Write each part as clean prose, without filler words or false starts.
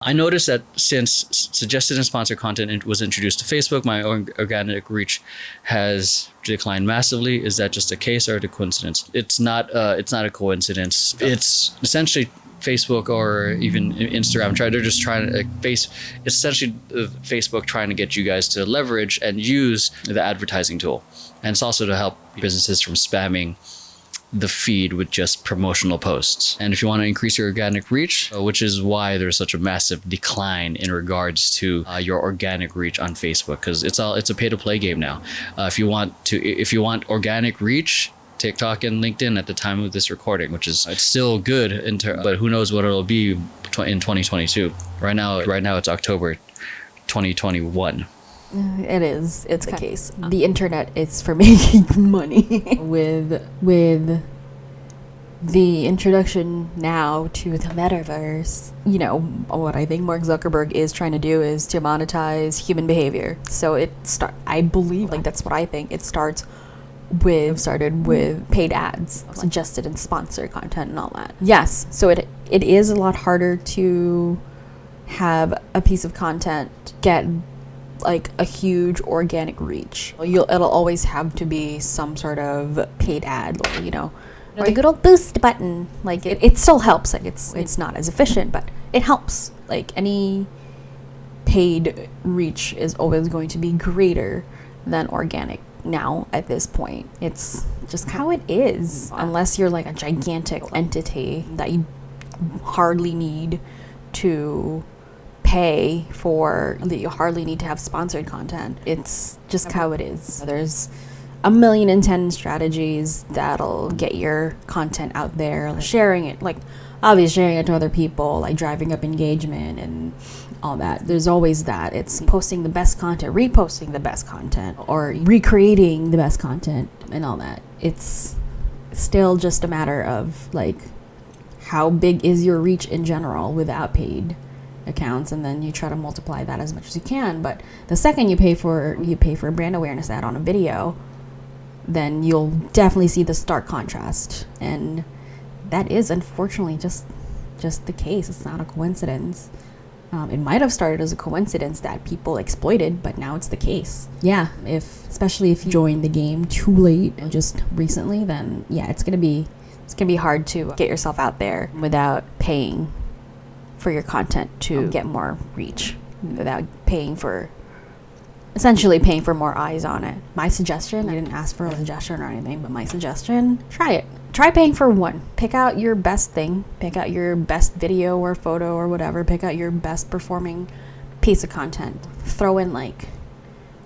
I noticed that since suggested and sponsored content was introduced to Facebook, my organic reach has declined massively. Is that just a case or a coincidence? It's not a coincidence. It's essentially Facebook or even Instagram they're just trying to it's essentially Facebook trying to get you guys to leverage and use the advertising tool. And it's also to help businesses from spamming the feed with just promotional posts. And if you want to increase your organic reach, which is why there's such a massive decline in regards to your organic reach on Facebook, because it's a pay to play game now. If you want organic reach, TikTok and LinkedIn at the time of this recording, which is it's still good, but who knows what it'll be in 2022. Right now it's October 2021. It is. It's the case. The internet is for making money. with the introduction now to the metaverse, what I think Mark Zuckerberg is trying to do is to monetize human behavior. So I believe, that's what I think. It started with paid ads, suggested and sponsored content and all that. Yes. So it is a lot harder to have a piece of content get a huge organic reach. It'll always have to be some sort of paid ad, or the good old boost button. It still helps. It's not as efficient, but it helps. Any paid reach is always going to be greater than organic now at this point. It's just how it is. Unless you're a gigantic entity that you hardly need to pay for, that you hardly need to have sponsored content. It's just how it is. There's 1,000,010 strategies that'll get your content out there, sharing it, obviously sharing it to other people, driving up engagement and all that. There's always that. It's posting the best content, reposting the best content, or recreating the best content and all that. It's still just a matter of how big is your reach in general without paid accounts, and then you try to multiply that as much as you can. But the second you pay for a brand awareness ad on a video, then you'll definitely see the stark contrast. And that is unfortunately just the case. It's not a coincidence. It might have started as a coincidence that people exploited, but now it's the case. Yeah, especially if you joined the game too late, just recently, then yeah, it's gonna be hard to get yourself out there without paying for your content to get more reach, without essentially paying for more eyes on it. My suggestion, I didn't ask for a suggestion or anything, but my suggestion, try it. Try paying for one. Pick out your best thing. Pick out your best video or photo or whatever. Pick out your best performing piece of content. Throw in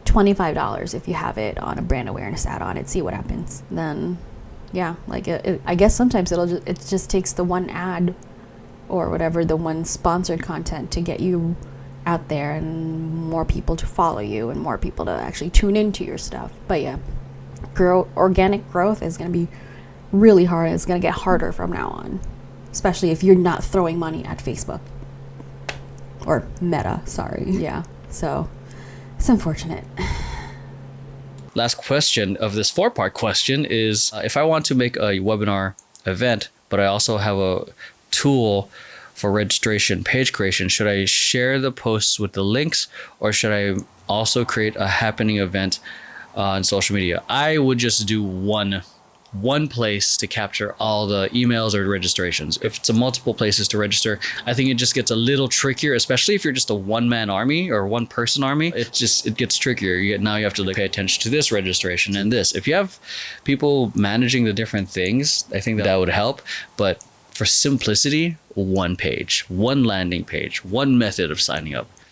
$25 if you have it on a brand awareness ad on it. See what happens. Then, yeah, I guess sometimes it just takes the one ad or whatever, the one sponsored content to get you out there and more people to follow you and more people to actually tune into your stuff. But yeah, organic growth is going to be really hard. It's going to get harder from now on, especially if you're not throwing money at Facebook or Meta. Sorry. Yeah. So it's unfortunate. Last question of this 4-part question is, if I want to make a webinar event, but I also have a tool for registration page creation, should I share the posts with the links, or should I also create a happening event on social media? I would just do one place to capture all the emails or registrations. If it's multiple places to register, I think it just gets a little trickier, especially if you're just a one-man army or one-person army. It gets trickier. Now you have to pay attention to this registration and this. If you have people managing the different things, I think that would help. But for simplicity, one page, one landing page, one method of signing up.